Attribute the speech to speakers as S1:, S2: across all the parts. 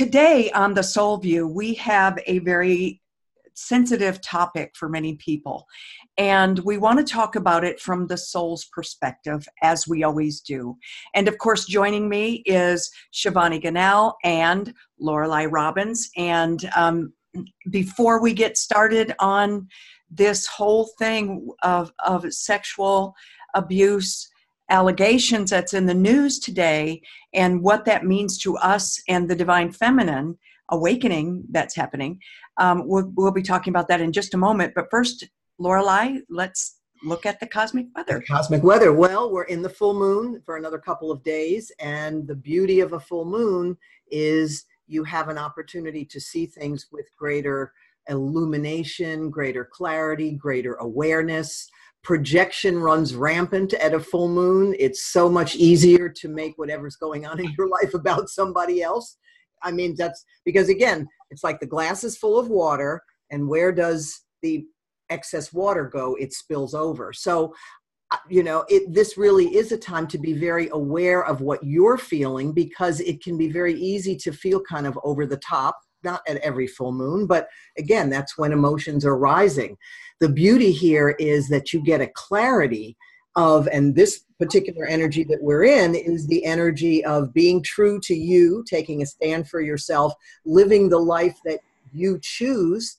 S1: Today on the Soul View, we have a very sensitive topic for many people. And we want to talk about it from the soul's perspective, as we always do. And of course, joining me is Shivani Ganal and Lorelei Robbins. And before we get started on this whole thing of sexual abuse allegations that's in the news today and what that means to us and the divine feminine awakening that's happening, we'll be talking about that in just a moment. But first, Lorelei, let's look at the cosmic weather.
S2: The cosmic weather. Well, we're in the full moon for another couple of days, and the beauty of a full moon is you have an opportunity to see things with greater illumination, greater clarity, greater awareness. Projection runs rampant at a full moon. It's so much easier to make whatever's going on in your life about somebody else. I mean, that's because, again, it's like the glass is full of water, and where does the excess water go? It spills over. So, this really is a time to be very aware of what you're feeling, because it can be very easy to feel kind of over the top, not at every full moon, but again, that's when emotions are rising. The beauty here is that you get a clarity of, and this particular energy that we're in is the energy of being true to you, taking a stand for yourself, living the life that you choose,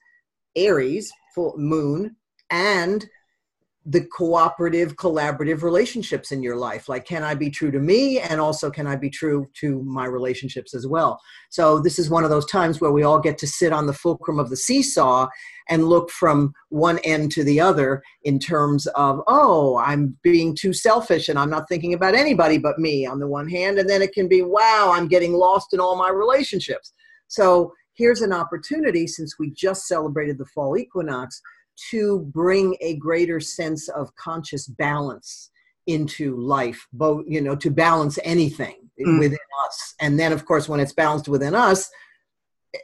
S2: Aries, full moon, and the cooperative, collaborative relationships in your life. Like, can I be true to me? And also, can I be true to my relationships as well? So this is one of those times where we all get to sit on the fulcrum of the seesaw and look from one end to the other in terms of, oh, I'm being too selfish and I'm not thinking about anybody but me on the one hand. And then it can be, wow, I'm getting lost in all my relationships. So here's an opportunity, since we just celebrated the fall equinox, to bring a greater sense of conscious balance into life, both, to balance anything within us. And then, of course, when it's balanced within us,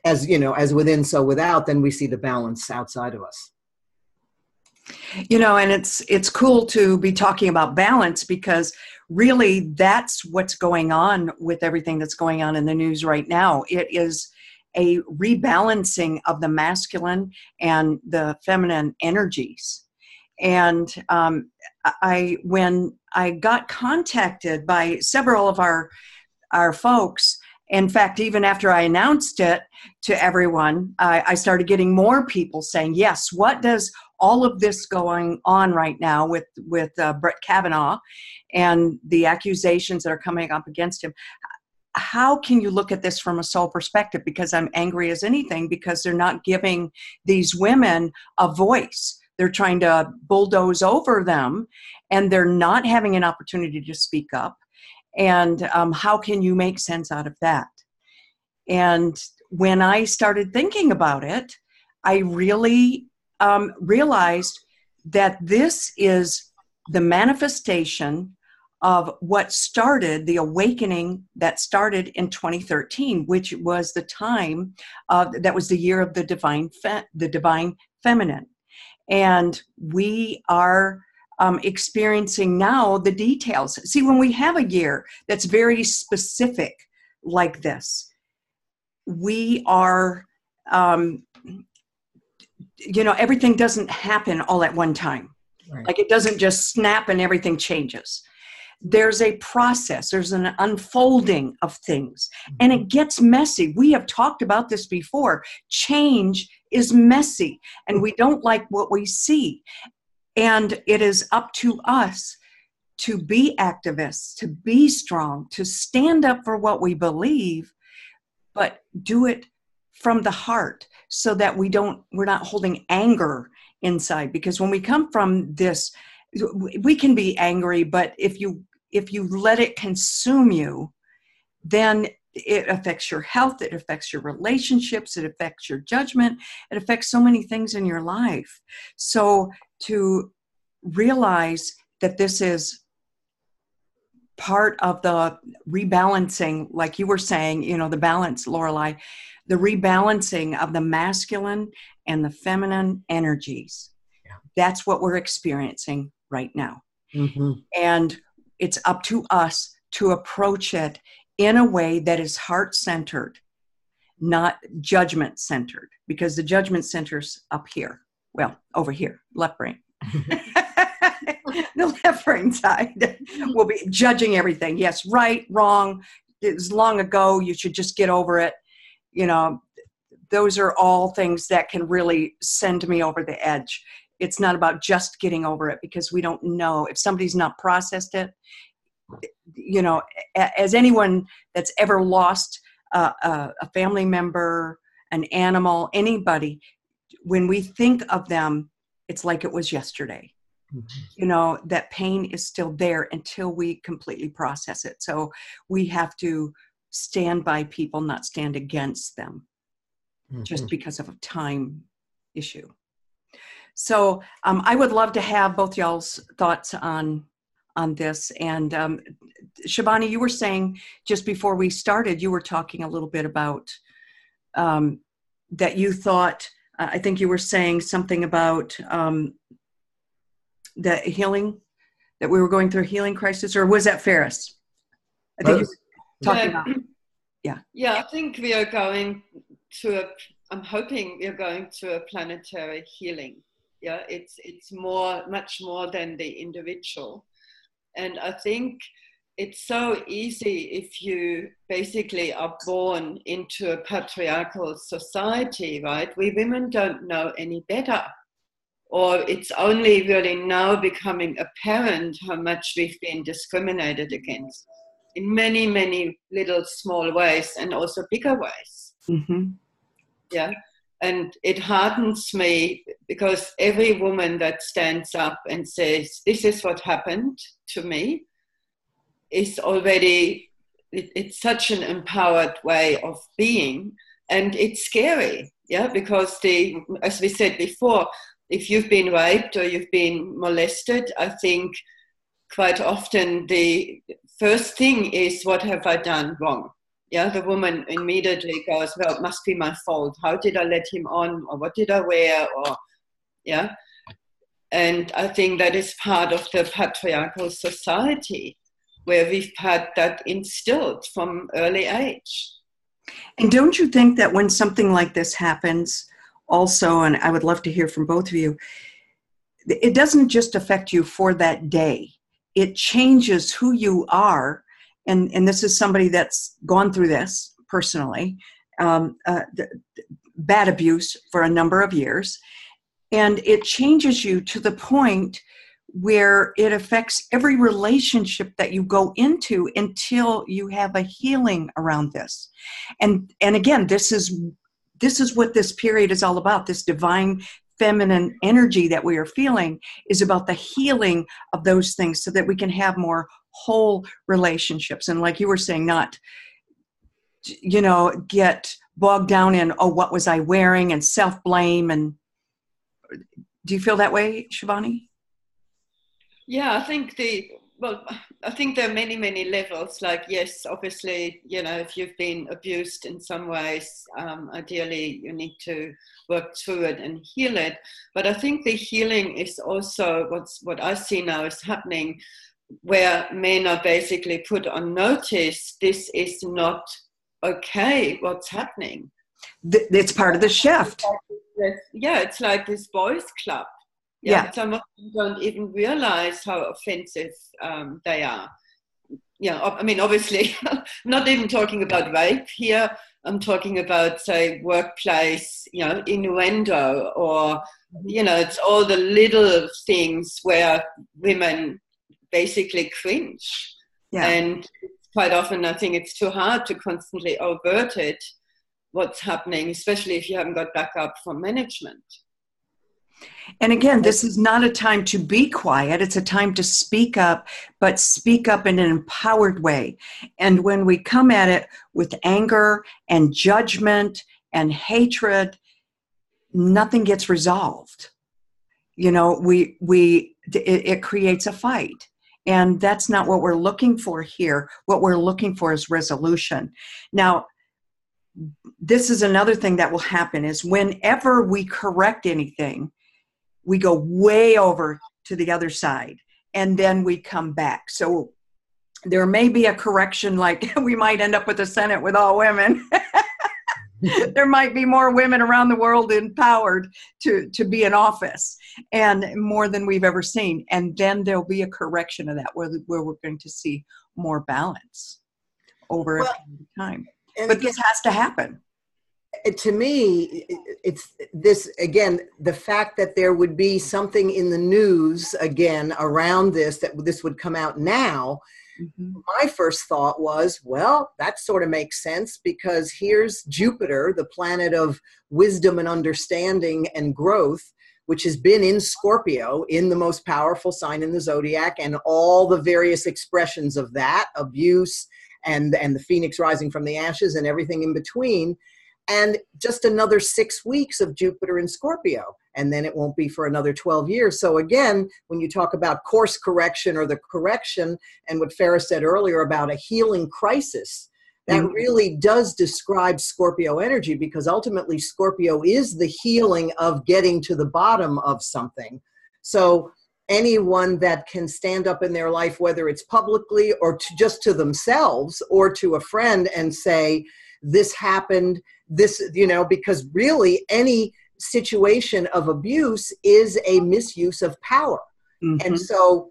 S2: as within, so without, then we see the balance outside of us.
S1: And it's cool to be talking about balance, because really that's what's going on with everything that's going on in the news right now. It is a rebalancing of the masculine and the feminine energies. And when I got contacted by several of our folks, in fact, even after I announced it to everyone, I started getting more people saying, yes, what does all of this going on right now with Brett Kavanaugh and the accusations that are coming up against him, how can you look at this from a soul perspective? Because I'm angry as anything, because they're not giving these women a voice. They're trying to bulldoze over them, and they're not having an opportunity to speak up. And how can you make sense out of that? And when I started thinking about it, I really realized that this is the manifestation of what started the awakening that started in 2013, which was the time that was the year of the divine feminine. And we are experiencing now the details. See, when we have a year that's very specific like this, we are, everything doesn't happen all at one time. Right. Like, it doesn't just snap and everything changes. There's a process, there's an unfolding of things, and it gets messy. We have talked about this before. Change is messy, and we don't like what we see. And it is up to us to be activists, to be strong, to stand up for what we believe, but do it from the heart, so that we're not holding anger inside. Because when we come from this, we can be angry, but if you let it consume you, then it affects your health, it affects your relationships, it affects your judgment, it affects so many things in your life. So to realize that this is part of the rebalancing, like you were saying, the balance, Lorelei, the rebalancing of the masculine and the feminine energies. Yeah. That's what we're experiencing right now. Mm-hmm. And it's up to us to approach it in a way that is heart-centered, not judgment centered, because the judgment center's up here. Well, over here, left brain. The left brain side will be judging everything. Yes, right, wrong. It was long ago. You should just get over it. You know, those are all things that can really send me over the edge. It's not about just getting over it, because we don't know if somebody's not processed it. You know, as anyone that's ever lost a family member, an animal, anybody, when we think of them, it's like it was yesterday. Mm-hmm. You know, that pain is still there until we completely process it. So we have to stand by people, not stand against them, just because of a time issue. So I would love to have both y'all's thoughts on this. And Shabani, you were saying just before we started, you were talking a little bit about that you thought, I think you were saying something about the healing, that we were going through a healing crisis, or was that Ferris? I think you were talking about.
S3: Yeah, I think we are going to I'm hoping we're going to a planetary healing. Yeah, it's much more than the individual. And I think it's so easy if you basically are born into a patriarchal society, right? We women don't know any better. Or it's only really now becoming apparent how much we've been discriminated against in many, many little small ways, and also bigger ways. Mm-hmm. Yeah. And it hardens me, because every woman that stands up and says, this is what happened to me, is already, it's such an empowered way of being. And it's scary, yeah, because as we said before, if you've been raped or you've been molested, I think quite often the first thing is, what have I done wrong? Yeah, the woman immediately goes, well, it must be my fault. How did I let him on? Or what did I wear? Or, yeah. And I think that is part of the patriarchal society, where we've had that instilled from early age.
S1: And don't you think that when something like this happens also, and I would love to hear from both of you, it doesn't just affect you for that day. It changes who you are. And this is somebody that's gone through this personally, bad abuse for a number of years. And it changes you to the point where it affects every relationship that you go into until you have a healing around this. And again, this is what this period is all about. This divine feminine energy that we are feeling is about the healing of those things, so that we can have more whole relationships. And like you were saying, not, you know, get bogged down in, oh, what was I wearing, and self-blame. And do you feel that way, Shivani?
S3: Yeah, I think there are many, many levels. Like, yes, obviously, you know, if you've been abused in some ways, ideally you need to work through it and heal it. But I think the healing is also what I see now is happening, where men are basically put on notice, this is not okay, what's happening.
S1: It's part of the shift.
S3: Yeah, it's like this boys' club. Yeah. Some of them don't even realize how offensive they are. Yeah, I mean, obviously, I'm not even talking about rape here. I'm talking about, say, workplace, you know, innuendo, or, you know, it's all the little things where women basically cringe. Yeah. And quite often I think it's too hard to constantly overt it, what's happening, especially if you haven't got backup from management.
S1: And again, this is not a time to be quiet. It's a time to speak up, but speak up in an empowered way. And when we come at it with anger and judgment and hatred, nothing gets resolved. You know, it creates a fight. And that's not what we're looking for here. What we're looking for is resolution. Now, this is another thing that will happen is whenever we correct anything, we go way over to the other side, and then we come back. So there may be a correction, like we might end up with a Senate with all women. there might be more women around the world empowered to be in office, and more than we've ever seen. And then there'll be a correction of that where we're going to see more balance over a period of time. But this has to happen.
S2: To me, it's this, again, the fact that there would be something in the news again around this, that this would come out now. Mm-hmm. My first thought was, well, that sort of makes sense, because here's Jupiter, the planet of wisdom and understanding and growth, which has been in Scorpio, in the most powerful sign in the zodiac, and all the various expressions of that, abuse and the phoenix rising from the ashes and everything in between. And just another 6 weeks of Jupiter in Scorpio, and then it won't be for another 12 years. So again, when you talk about course correction or the correction, and what Farah said earlier about a healing crisis, that really does describe Scorpio energy, because ultimately Scorpio is the healing of getting to the bottom of something. So anyone that can stand up in their life, whether it's publicly or just to themselves or to a friend, and say, this happened, this, because really any situation of abuse is a misuse of power. Mm-hmm. And so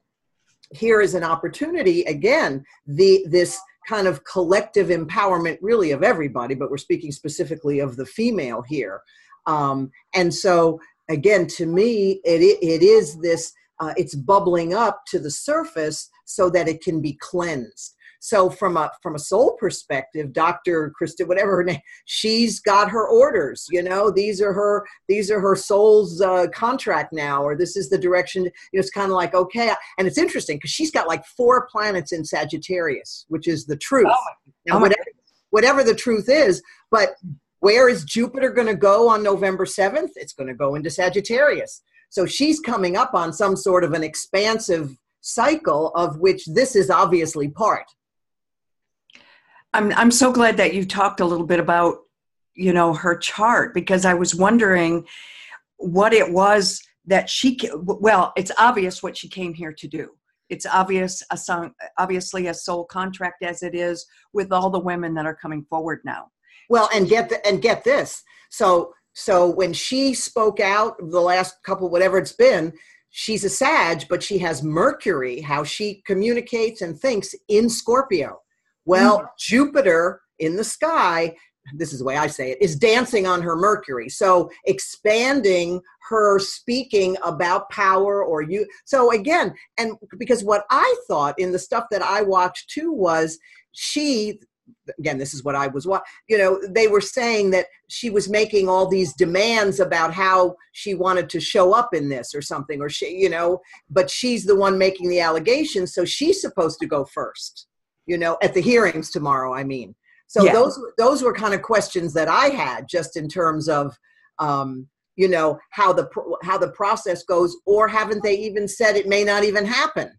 S2: here is an opportunity, again, this kind of collective empowerment really of everybody, but we're speaking specifically of the female here. And so again, to me, it is this, it's bubbling up to the surface so that it can be cleansed. So from a soul perspective, Dr. Krista, whatever her name, she's got her orders, these are her soul's contract now, or this is the direction. It's kind of like, okay. And it's interesting because she's got like 4 planets in Sagittarius, which is the truth. Now, whatever the truth is, but where is Jupiter going to go on November 7th? It's going to go into Sagittarius. So she's coming up on some sort of an expansive cycle, of which this is obviously part.
S1: I'm so glad that you talked a little bit about, her chart, because I was wondering what it was that it's obvious what she came here to do. It's obviously a soul contract, as it is with all the women that are coming forward now.
S2: Well, and get this. So when she spoke out the last couple, whatever it's been, she's a Sag, but she has Mercury, how she communicates and thinks, in Scorpio. Well, Jupiter in the sky, this is the way I say it, is dancing on her Mercury. So expanding her speaking about power or you. So again, and because what I thought in the stuff that I watched too was again, this is what I was watching, they were saying that she was making all these demands about how she wanted to show up in this or something, or she, but she's the one making the allegations. So she's supposed to go first. At the hearings tomorrow, I mean. So yeah. Those were kind of questions that I had, just in terms of, how the process goes, or haven't they even said it may not even happen?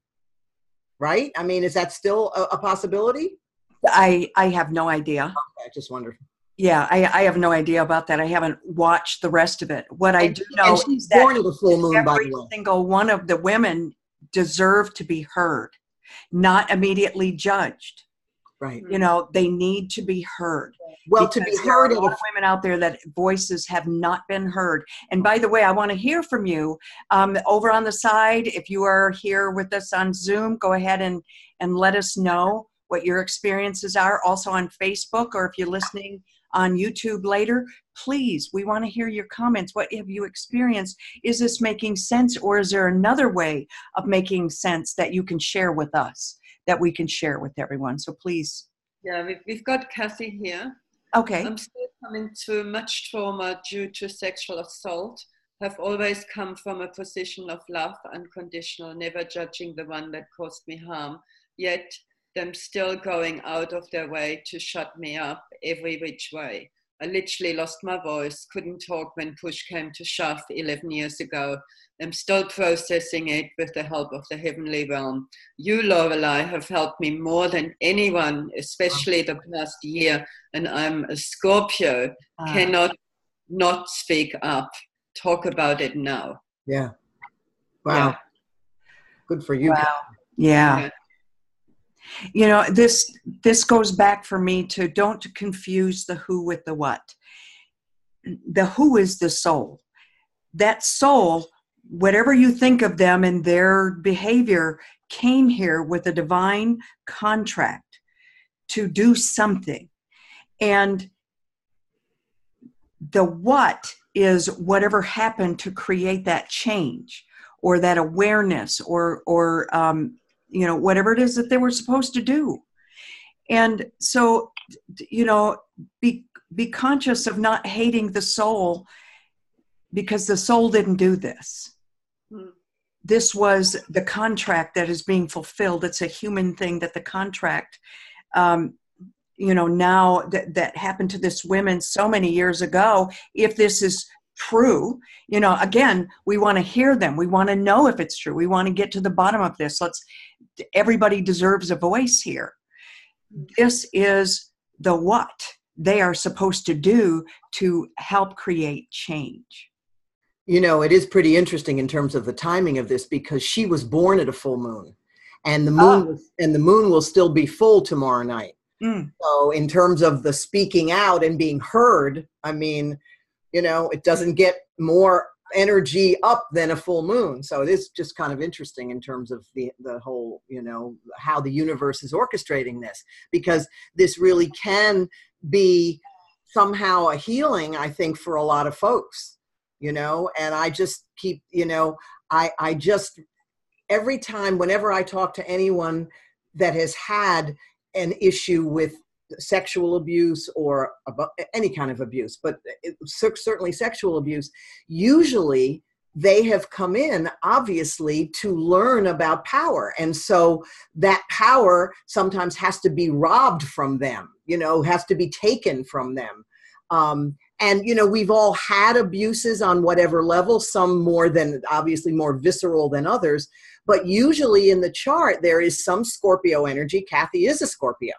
S2: Right? I mean, is that still a possibility?
S1: I have no idea.
S2: Okay, I just wondered.
S1: Yeah, I have no idea about that. I haven't watched the rest of it. What I do know is that
S2: born of the full moon, by the way.
S1: Every single one of the women deserve to be heard, not immediately judged.
S2: Right.
S1: They need to be heard.
S2: Well, to be heard,
S1: there are a lot of women out there that voices have not been heard. And by the way, I want to hear from you over on the side. If you are here with us on Zoom, go ahead and let us know what your experiences are. Also on Facebook, or if you're listening on YouTube later, please, we want to hear your comments. What have you experienced? Is this making sense, or is there another way of making sense that you can share with us, that we can share with everyone? So please.
S3: Yeah, we've got Kathy here.
S1: Okay.
S3: I'm still coming through much trauma due to sexual assault. Have always come from a position of love, unconditional, never judging the one that caused me harm. Yet them still going out of their way to shut me up every which way. I literally lost my voice, couldn't talk when push came to shove 11 years ago. I'm still processing it with the help of the heavenly realm. You, Lorelei, have helped me more than anyone, especially the past year, and I'm a Scorpio, cannot not speak up. Talk about it now.
S2: Yeah. Wow. Yeah. Good for you.
S1: Wow. Yeah. This goes back for me to don't confuse the who with the what. the who is the soul. That soul, whatever you think of them and their behavior, came here with a divine contract to do something. And the what is whatever happened to create that change or that awareness or whatever it is that they were supposed to do. And so, be conscious of not hating the soul, because the soul didn't do this. Mm. This was the contract that is being fulfilled. It's a human thing that the contract, now that happened to this woman so many years ago. If this is true, again, we want to hear them. We want to know if it's true. We want to get to the bottom of this. Everybody deserves a voice here. This is the what they are supposed to do to help create change.
S2: It is pretty interesting in terms of the timing of this, because she was born at a full moon, and the moon will still be full tomorrow night. Mm. So in terms of the speaking out and being heard, I mean, it doesn't get more energy up than a full moon. So it is just kind of interesting in terms of the whole, how the universe is orchestrating this, because this really can be somehow a healing, I think, for a lot of folks, and I just keep, I just, every time, whenever I talk to anyone that has had an issue with sexual abuse or any kind of abuse, but certainly sexual abuse, usually they have come in, obviously, to learn about power. And so that power sometimes has to be robbed from them, has to be taken from them. And, we've all had abuses on whatever level, some obviously more visceral than others. But usually in the chart, there is some Scorpio energy. Kathy is a Scorpio.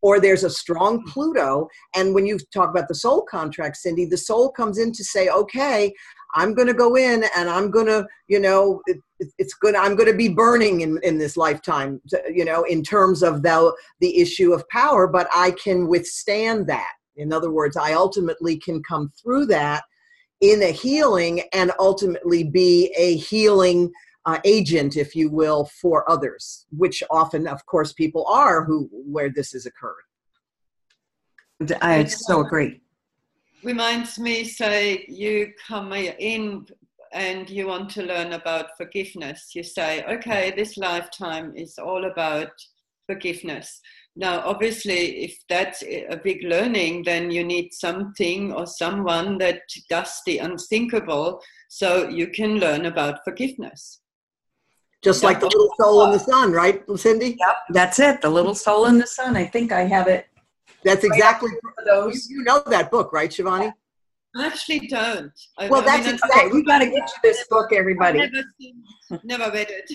S2: Or there's a strong Pluto. And when you talk about the soul contract, Cindy, the soul comes in to say, okay, I'm going to go in and I'm going to, I'm going to be burning in this lifetime, in terms of the issue of power, but I can withstand that. In other words, I ultimately can come through that in a healing and ultimately be a healing agent, if you will, for others, which often, of course, people are where this has occurred.
S1: I so agree.
S3: Reminds me, say you come in and you want to learn about forgiveness. You say, okay, this lifetime is all about forgiveness. Now, obviously, if that's a big learning, then you need something or someone that does the unthinkable so you can learn about forgiveness.
S2: Just like the little soul in the sun, right, Cindy?
S1: Yep, that's it. The little soul in the sun. I think I have it.
S2: That's exactly those. You know that book, right, Shivani?
S3: I actually don't.
S1: That's exactly. We got to get you this book, everybody.
S3: Never read it.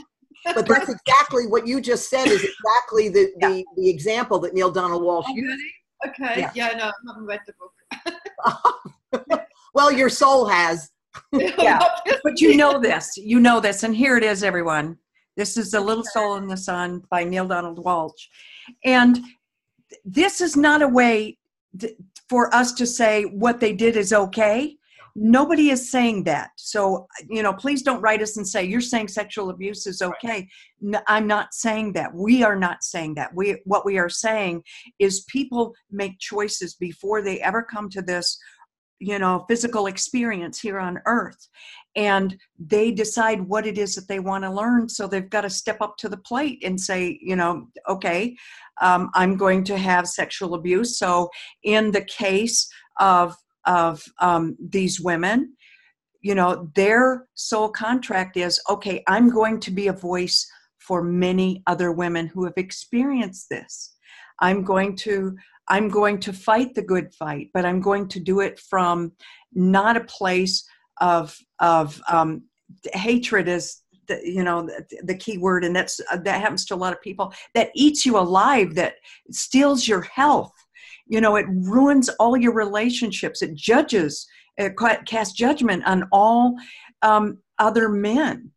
S2: But that's exactly what you just said. Is exactly the example that Neale Donald Walsch used.
S3: Really? Okay. Yeah. No, I haven't read the book.
S2: Well, your soul has.
S1: Yeah, but you know this, and here it is, everyone. This is The Little Soul in the Sun by Neale Donald Walsch. And this is not a way for us to say what they did is okay. Nobody is saying that. So, please don't write us and say, you're saying sexual abuse is okay. No, I'm not saying that. We are not saying that. What we are saying is people make choices before they ever come to this physical experience here on earth, and they decide what it is that they want to learn. So they've got to step up to the plate and say, okay, I'm going to have sexual abuse. So in the case of these women, their soul contract is, okay, I'm going to be a voice for many other women who have experienced this. I'm going to fight the good fight, but I'm going to do it from not a place of hatred is the key word, and that happens to a lot of people. That eats you alive, that steals your health. It ruins all your relationships. It casts judgment on all other men,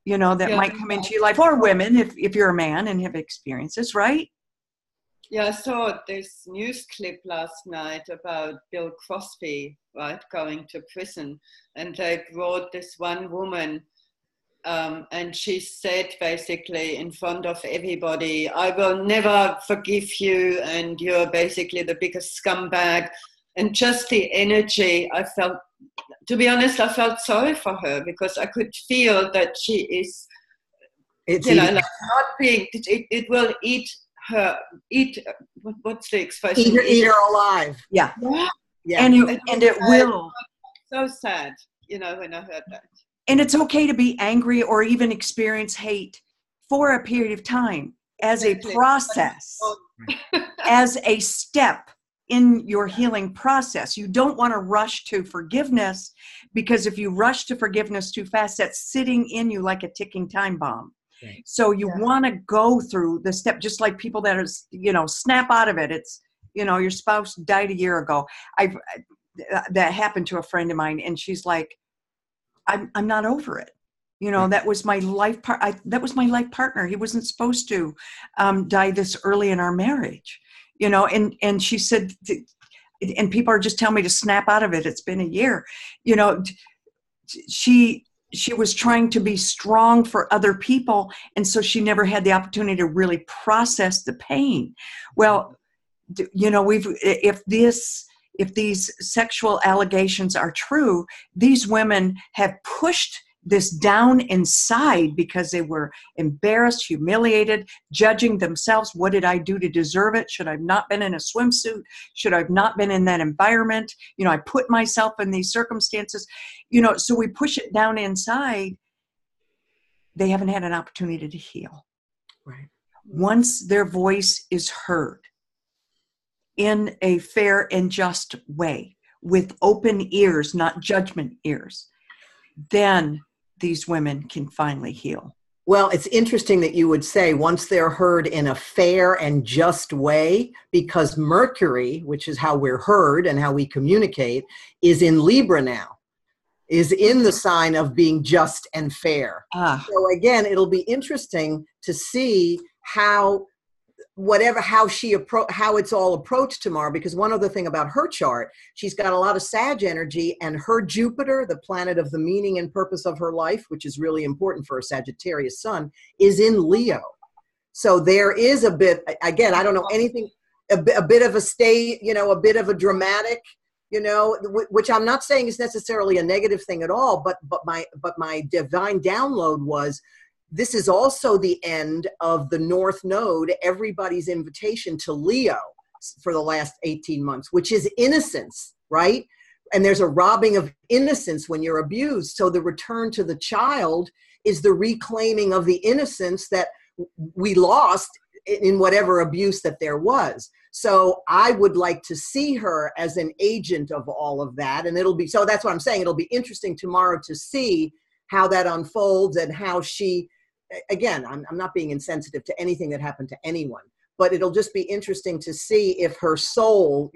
S1: that might come into your life, or women if you're a man and have experienced this, right?
S3: Yeah, I saw this news clip last night about Bill Crosby, right, going to prison. And they brought this one woman, and she said basically in front of everybody, I will never forgive you, and you're basically the biggest scumbag. And just the energy, I felt, to be honest, I felt sorry for her, because I could feel that she is,
S2: It's
S3: like not being, it will eat her, what's the expression?
S2: eat her alive.
S1: Yeah.
S2: Yeah.
S1: And it will.
S3: So sad, when I heard that.
S1: And it's okay to be angry or even experience hate for a period of time as a process, as a step in your healing process. You don't want to rush to forgiveness, because if you rush to forgiveness too fast, that's sitting in you like a ticking time bomb. Right. So you want to go through the step, just like people that are, snap out of it. It's, your spouse died a year ago. That happened to a friend of mine, and she's like, I'm not over it. That was my life that was my life partner. He wasn't supposed to die this early in our marriage, and she said, and people are just telling me to snap out of it. It's been a year. She was trying to be strong for other people, and so she never had the opportunity to really process the pain. Well, if these sexual allegations are true, these women have pushed this down inside because they were embarrassed, humiliated, judging themselves. What did I do to deserve it? Should I have not been in a swimsuit? Should I have not been in that environment? I put myself in these circumstances. So we push it down inside. They haven't had an opportunity to heal.
S2: Right.
S1: Once their voice is heard in a fair and just way, with open ears, not judgment ears, then these women can finally heal.
S2: Well, it's interesting that you would say once they're heard in a fair and just way, because Mercury, which is how we're heard and how we communicate, is in Libra now, is in the sign of being just and fair. So again, it'll be interesting to see how it's all approached tomorrow, because one other thing about her chart, she's got a lot of Sag energy, and her Jupiter, the planet of the meaning and purpose of her life, which is really important for a Sagittarius sun, is in Leo. So there is a bit, again, I don't know anything, a bit of a a bit of a dramatic, which I'm not saying is necessarily a negative thing at all, but my divine download was, this is also the end of the North Node, everybody's invitation to Leo for the last 18 months, which is innocence, right? And there's a robbing of innocence when you're abused. So the return to the child is the reclaiming of the innocence that we lost in whatever abuse that there was. So I would like to see her as an agent of all of that. And so that's what I'm saying. It'll be interesting tomorrow to see how that unfolds, and how she, again, I'm not being insensitive to anything that happened to anyone, but it'll just be interesting to see if her soul,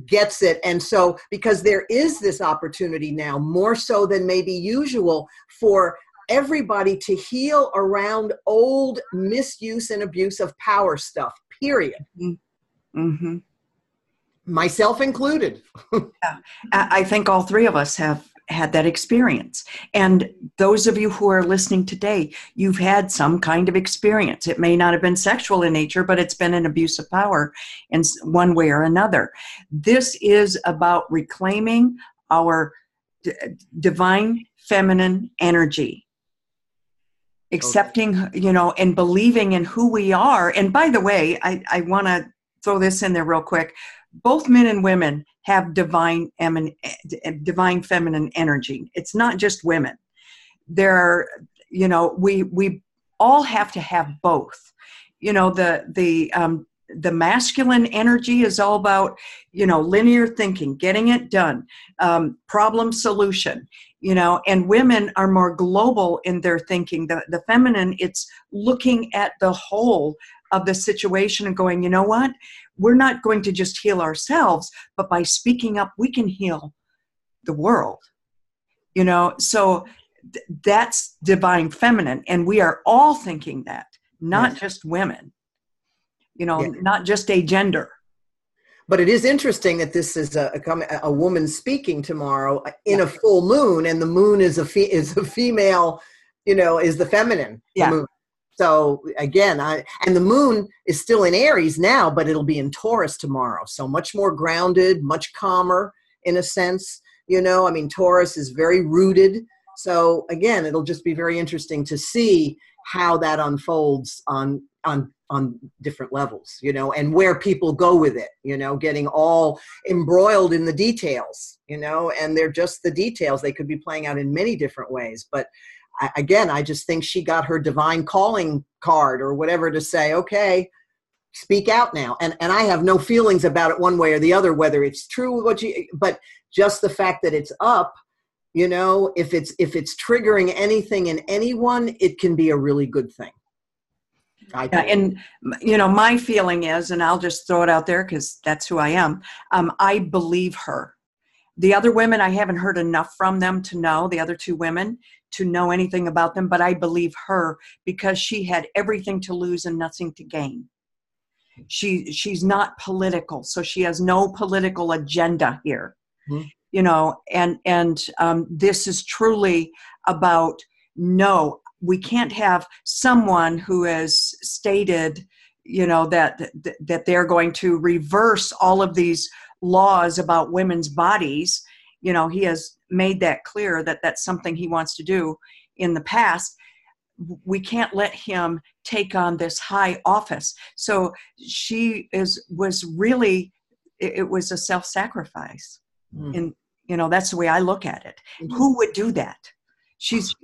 S2: gets it. And so, because there is this opportunity now, more so than maybe usual, for everybody to heal around old misuse and abuse of power stuff, period.
S1: Mm-hmm.
S2: Myself included.
S1: Yeah. I think all three of us have had that experience. And those of you who are listening today, you've had some kind of experience. It may not have been sexual in nature, but it's been an abuse of power in one way or another. This is about reclaiming our divine feminine energy, accepting, and believing in who we are. And by the way, I want to throw this in there real quick. Both men and women have divine feminine energy. It's not just women. There are, we all have to have both. The masculine energy is all about, linear thinking, getting it done, problem solution, and women are more global in their thinking. The feminine, it's looking at the whole of the situation and going, you know what? We're not going to just heal ourselves, but by speaking up, we can heal the world. So that's divine feminine. And we are all thinking that, not just women.
S2: Yeah.
S1: not just a gender.
S2: But it is interesting that this is a woman speaking tomorrow in a full moon, and the moon is a female, is the feminine, the moon. So again, and the moon is still in Aries now, but it'll be in Taurus tomorrow. So much more grounded, much calmer in a sense. Taurus is very rooted. So again, it'll just be very interesting to see how that unfolds on different levels, and where people go with it, getting all embroiled in the details, and they're just the details. They could be playing out in many different ways. But I just think she got her divine calling card or whatever to say, okay, speak out now. And I have no feelings about it one way or the other, whether it's true, but just the fact that it's up, if it's triggering anything in anyone, it can be a really good thing.
S1: And my feeling is, and I'll just throw it out there because that's who I am. I believe her. The other women, I haven't heard enough from them to know, the other two women, to know anything about them, but I believe her because she had everything to lose and nothing to gain. She's not political, so she has no political agenda here. Mm-hmm. And this is truly about, no, we can't have someone who has stated, that they're going to reverse all of these laws about women's bodies. He has made that clear that that's something he wants to do in the past. We can't let him take on this high office. So was really, it was a self-sacrifice. Mm. And, that's the way I look at it. Mm-hmm. Who would do that? She's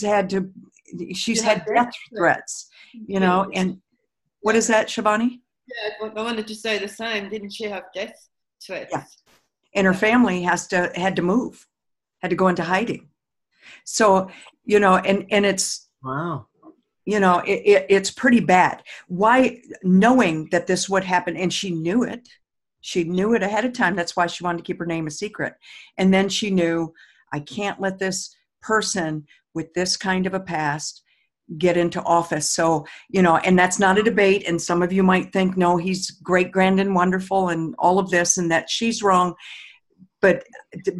S1: had death threats, and what is that, Shivani?
S3: Yeah, I wanted to say the same. Didn't she have death threats?
S1: Yeah. And her family had to move, had to go into hiding. So, and it's,
S2: wow.
S1: It's pretty bad. Why, knowing that this would happen, and she knew it ahead of time. That's why she wanted to keep her name a secret. And then she knew, I can't let this person with this kind of a past get into office. So, and that's not a debate. And some of you might think, no, he's great, grand, and wonderful and all of this, and that she's wrong. But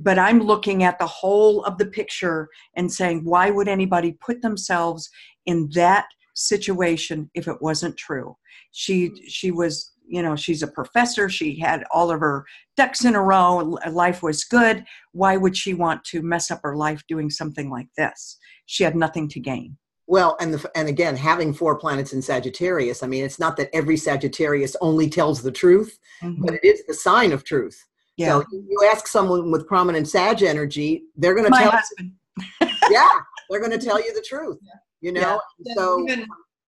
S1: I'm looking at the whole of the picture and saying, why would anybody put themselves in that situation if it wasn't true? She was, she's a professor. She had all of her ducks in a row. Life was good. Why would she want to mess up her life doing something like this? She had nothing to gain.
S2: Well, and again, having 4 planets in Sagittarius, it's not that every Sagittarius only tells the truth, mm-hmm. but it is the sign of truth. Yeah. So you ask someone with prominent Sag energy, they're going to tell
S1: husband.
S2: Yeah, they're going to tell you the truth. Yeah.
S3: Yeah.
S2: So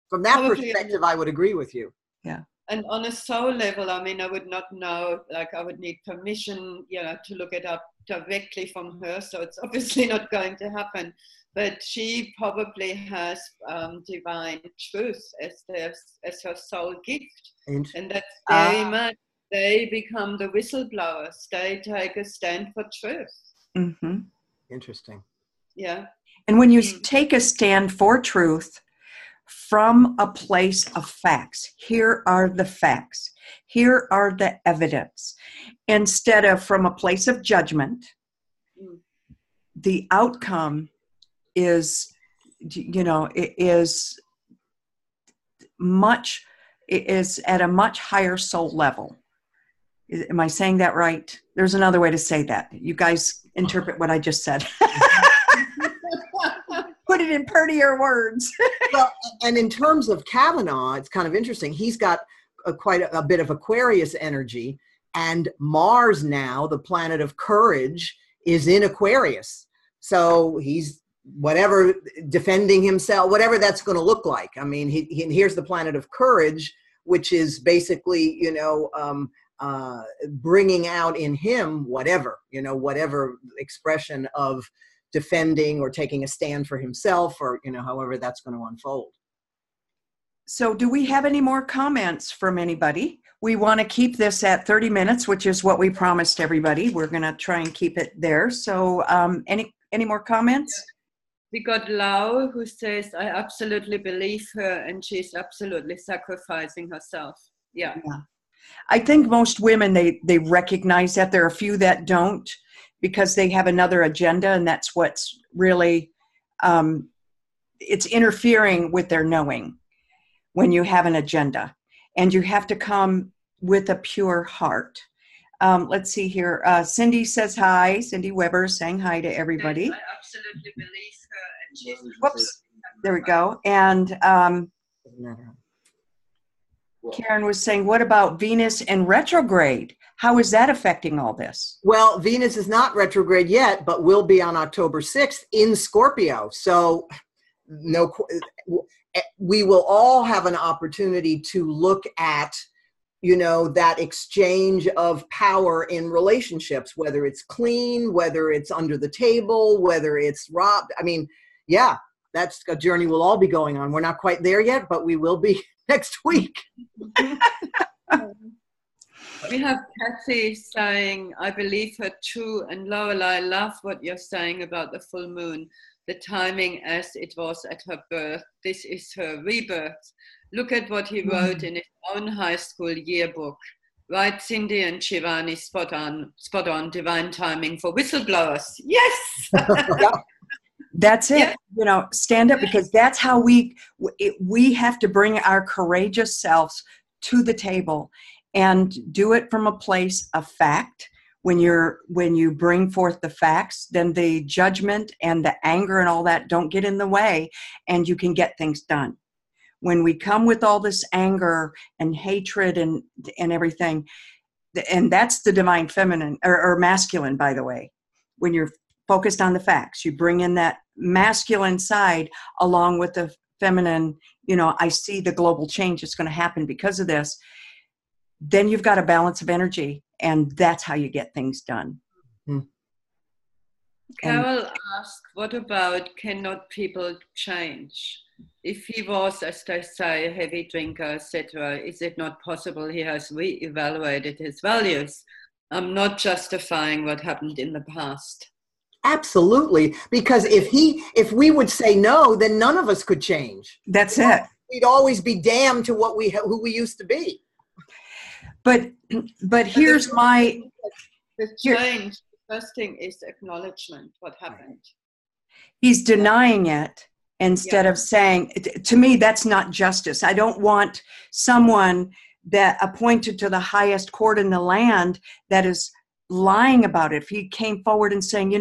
S2: from that perspective, I would agree with you.
S1: Yeah.
S3: And on a soul level, I would not know, I would need permission, to look it up directly from her. So it's obviously not going to happen. But she probably has divine truth as her soul gift. And that's very much, they become the whistleblowers. They take a stand for truth.
S1: Mm-hmm.
S2: Interesting.
S3: Yeah.
S1: And when you take a stand for truth from a place of facts, here are the facts, here are the evidence, instead of from a place of judgment, the outcome is, it is at a much higher soul level. Am I saying that right? There's another way to say that. You guys interpret what I just said. Put it in prettier words.
S2: Well, and in terms of Kavanaugh, it's kind of interesting. He's got quite a bit of Aquarius energy, and Mars now, the planet of courage, is in Aquarius. So he's whatever, defending himself, whatever that's going to look like. Here's the planet of courage, which is basically, bringing out in him whatever expression of defending or taking a stand for himself, or, however that's going to unfold.
S1: So do we have any more comments from anybody? We want to keep this at 30 minutes, which is what we promised everybody. We're going to try and keep it there. So any more comments?
S3: We got Lau, who says, I absolutely believe her and she's absolutely sacrificing herself. Yeah.
S1: Yeah. I think most women, they recognize that. There are a few that don't, because they have another agenda, and that's what's really, it's interfering with their knowing when you have an agenda. And you have to come with a pure heart. Let's see here. Cindy says hi. Cindy Weber saying hi to everybody.
S3: I absolutely believe her. And she's
S1: Whoops. There we go. And Karen was saying, what about Venus in retrograde? How is that affecting all this?
S2: Well, Venus is not retrograde yet, but will be on October 6th in Scorpio. So we will all have an opportunity to look at, that exchange of power in relationships, whether it's clean, whether it's under the table, whether it's robbed. I mean, yeah, that's a journey we'll all be going on. We're not quite there yet, but we will be next week.
S3: We have Kathy saying, I believe her too. And Laurel, I love what you're saying about the full moon. The timing as it was at her birth. This is her rebirth. Look at what he wrote in his own high school yearbook. Right, Cindy and Shivani, spot on, divine timing for whistleblowers. Yes!
S1: That's it.
S3: Yeah.
S1: Stand up, because that's how we have to bring our courageous selves to the table and do it from a place of fact. When you bring forth the facts, then the judgment and the anger and all that don't get in the way, and you can get things done. When we come with all this anger and hatred and everything, and that's the divine feminine or masculine, by the way. When you're focused on the facts, you bring in that masculine side along with the feminine, I see the global change that's going to happen because of this. Then you've got a balance of energy, and that's how you get things done.
S3: Carol asked, what about cannot people change? If he was, as they say, a heavy drinker, etc., is it not possible he has re-evaluated his values? I'm not justifying what happened in the past.
S2: Absolutely, because if we would say no, then none of us could change.
S1: That's it.
S2: We'd always be damned to who we used to be.
S1: But here's
S3: the change. The first thing is acknowledgement. What happened?
S1: He's denying it instead of saying. To me, that's not justice. I don't want someone that appointed to the highest court in the land that is lying about it. If he came forward and saying,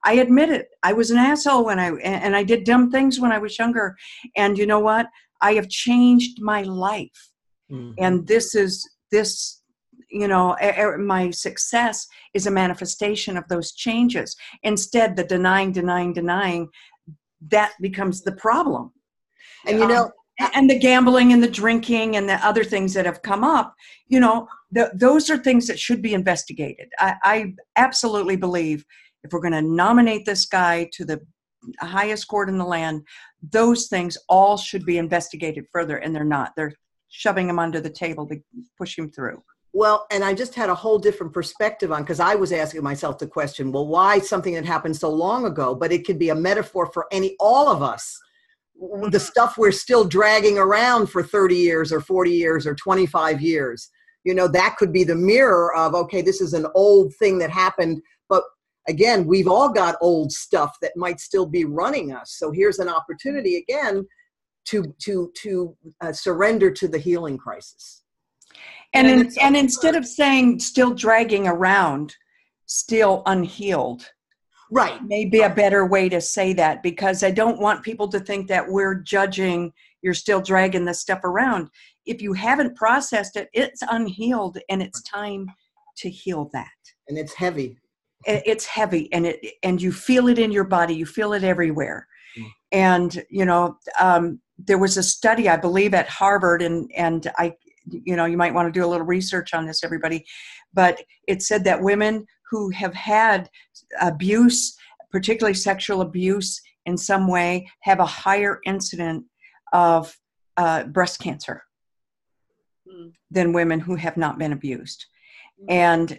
S1: I admit it, I was an asshole and I did dumb things when I was younger, and you know what? I have changed my life, and my success is a manifestation of those changes. Instead, the denying, that becomes the problem.
S2: And
S1: and the gambling and the drinking and the other things that have come up, those are things that should be investigated. I absolutely believe if we're going to nominate this guy to the highest court in the land, those things all should be investigated further, and they're not. They're shoving him under the table to push him through.
S2: Well, and I just had a whole different perspective on, because I was asking myself the question, well, why something that happened so long ago? But it could be a metaphor for all of us. The stuff we're still dragging around for 30 years or 40 years or 25 years, that could be the mirror of, okay, this is an old thing that happened. But again, we've all got old stuff that might still be running us. So here's an opportunity again to surrender to the healing crisis.
S1: And instead of saying still dragging around, still unhealed.
S2: Right.
S1: Maybe a better way to say that, because I don't want people to think that we're judging, you're still dragging this stuff around. If you haven't processed it, it's unhealed, and it's time to heal that.
S2: And it's heavy.
S1: It's heavy, and you feel it in your body. You feel it everywhere. And, there was a study, I believe, at Harvard, and you might want to do a little research on this, everybody, but it said that women who have had abuse, particularly sexual abuse in some way, have a higher incidence of breast cancer than women who have not been abused. And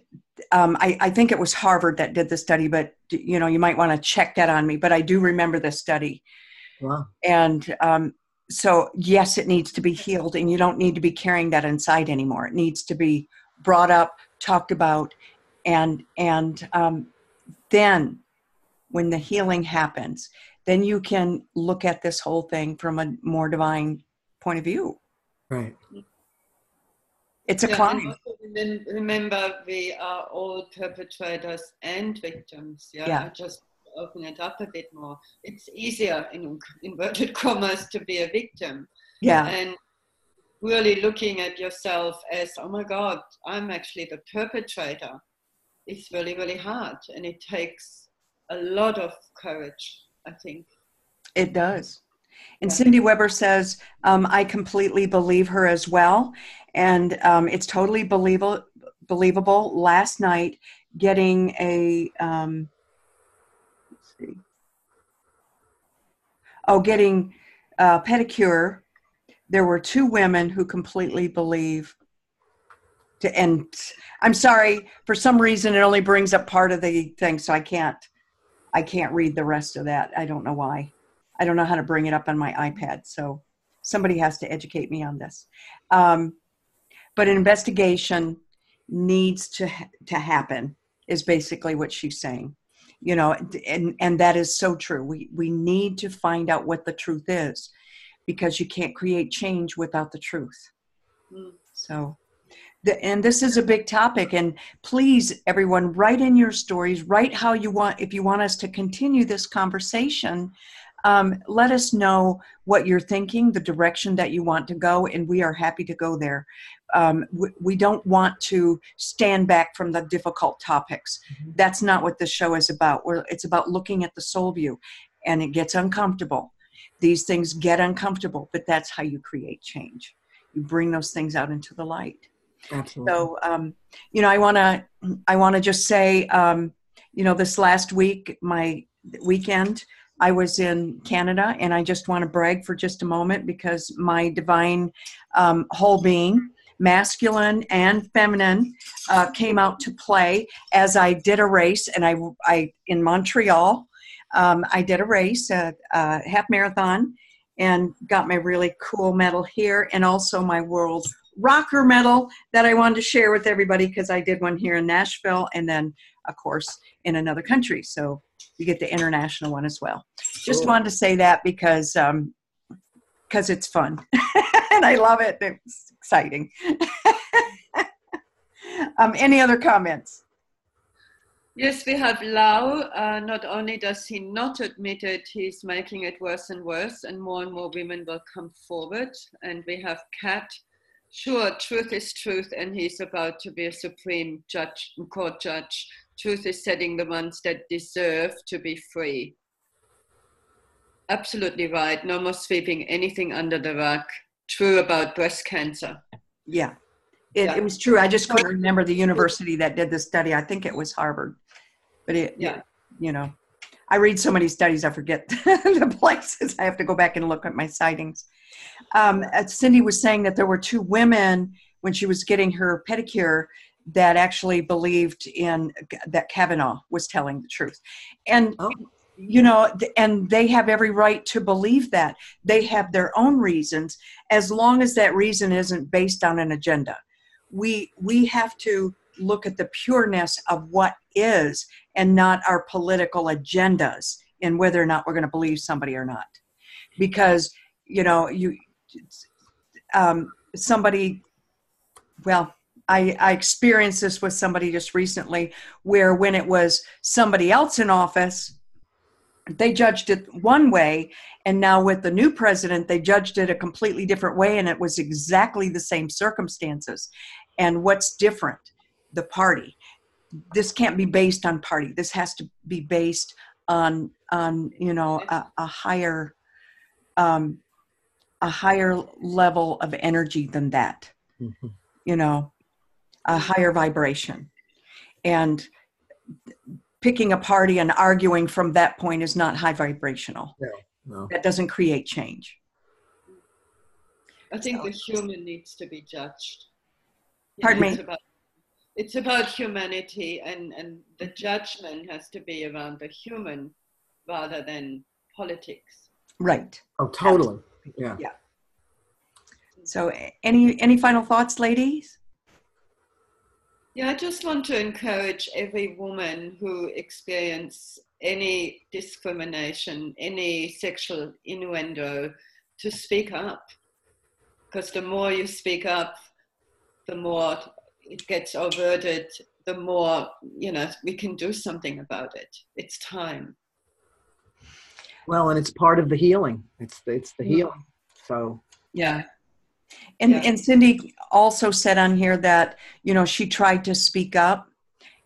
S1: I think it was Harvard that did the study, but you might want to check that on me, but I do remember this study.
S2: Wow.
S1: And so yes, it needs to be healed, and you don't need to be carrying that inside anymore. It needs to be brought up, talked about, and then when the healing happens, then you can look at this whole thing from a more divine point of view.
S2: Right.
S1: It's a climb.
S3: And also remember, we are all perpetrators and victims.
S1: Yeah.
S3: I just open it up a bit more. It's easier, in inverted commas, to be a victim.
S1: Yeah.
S3: And really looking at yourself as, oh my God, I'm actually the perpetrator. It's really, really hard. And it takes a lot of courage, I think.
S1: It does. And Cindy Weber says, I completely believe her as well. And it's totally believable. Last night, getting a, getting a pedicure, there were 2 women who completely believe. And I'm sorry, for some reason it only brings up part of the thing, so I can't read the rest of that. I don't know why. I don't know how to bring it up on my iPad, so somebody has to educate me on this. But an investigation needs to happen, is basically what she's saying. You know, and that is so true. We need to find out what the truth is, because you can't create change without the truth. So, and this is a big topic, and please, everyone, write in your stories, write how you want, if you want us to continue this conversation. Let us know what you're thinking, the direction that you want to go, and we are happy to go there. We don't want to stand back from the difficult topics. That's not what this show is about. It's about looking at the soul view, and it gets uncomfortable. These things get uncomfortable, but that's how you create change. You bring those things out into the light.
S2: Absolutely.
S1: So, you know, I want to just say, you know, this last week, my weekend, I was in Canada, and I just want to brag for just a moment, because my divine whole being, masculine and feminine, came out to play as I did a race, and I in Montreal, I did a race, a half marathon, and got my really cool medal here, and also my world rocker medal that I wanted to share with everybody, because I did one here in Nashville, and then, of course, in another country. So you get the international one as well. Just wanted to say that because it's fun and I love it. It's exciting. Any other comments?
S3: Yes, we have Lau. Not only does he not admit it, he's making it worse and worse, and more women will come forward. And we have Kat. Sure, truth is truth, and he's about to be a Supreme Judge, Court judge. Truth is setting the ones that deserve to be free. Absolutely right. No more sweeping anything under the rug. True about breast cancer.
S1: Yeah, it was true. I just couldn't remember the university that did the study. I think it was Harvard. But you know, I read so many studies, I forget the places. I have to go back and look at my sightings. Cindy was saying that there were 2 women when she was getting her pedicure that actually believed in that Kavanaugh was telling the truth. And, you know, and they have every right to believe that. They have their own reasons, as long as that reason isn't based on an agenda. We have to look at the pureness of what is, and not our political agendas in whether or not we're going to believe somebody or not. Because, you know, somebody, well, I experienced this with somebody just recently, where when it was somebody else in office, they judged it one way, and now with the new president, they judged it a completely different way, and it was exactly the same circumstances. And what's different? The party. This can't be based on party. This has to be based on you know, a higher level of energy than that. Mm-hmm. You know, a higher vibration. And picking a party and arguing from that point is not high vibrational. No. That doesn't create change.
S3: I think the human needs to be judged.
S1: Pardon me?
S3: It's about humanity, and the judgment has to be around the human rather than politics.
S1: Right.
S2: Oh, totally. Yeah.
S1: Yeah. So any final thoughts, ladies?
S3: Yeah, I just want to encourage every woman who experiences any discrimination, any sexual innuendo, to speak up. Because the more you speak up, the more it gets averted, the more, we can do something about it. It's time.
S2: Well, and it's part of the healing. It's the healing. So
S1: yeah. And Cindy also said on here that, she tried to speak up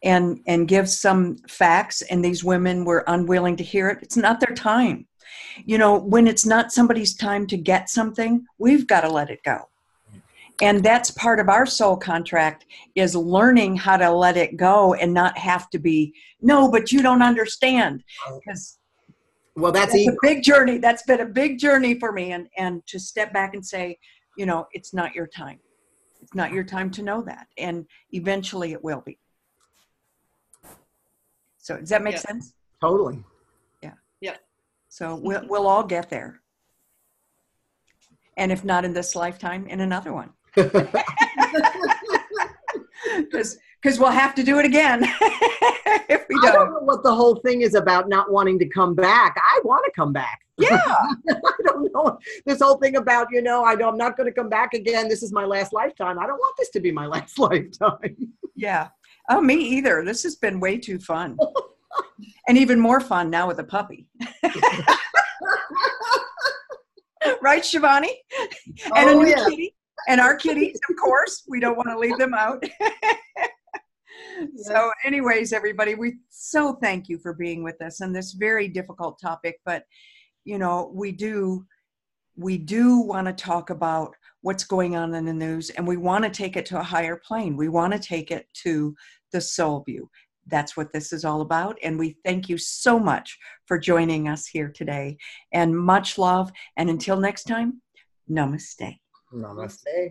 S1: and give some facts, and these women were unwilling to hear it. It's not their time. When it's not somebody's time to get something, we've got to let it go. And that's part of our soul contract, is learning how to let it go and not have to be, no, but you don't understand. Because that's a big journey. That's been a big journey for me. And to step back and say, it's not your time. It's not your time to know that. And eventually it will be. So does that make sense?
S2: Totally.
S1: Yeah.
S3: Yeah.
S1: So we'll all get there. And if not in this lifetime, in another one. Because we'll have to do it again if we don't.
S2: I don't know what the whole thing is about not wanting to come back. I want to come back.
S1: Yeah.
S2: I don't know. This whole thing about, I'm not going to come back again. This is my last lifetime. I don't want this to be my last lifetime.
S1: Yeah. Oh, me either. This has been way too fun. And even more fun now with a puppy. Right, Shivani? And a new kitty. And our kitties, of course. We don't want to leave them out. So anyways, everybody, we so thank you for being with us on this very difficult topic. But, we do want to talk about what's going on in the news, and we want to take it to a higher plane. We want to take it to the soul view. That's what this is all about. And we thank you so much for joining us here today. And much love. And until next time, namaste.
S2: Namaste.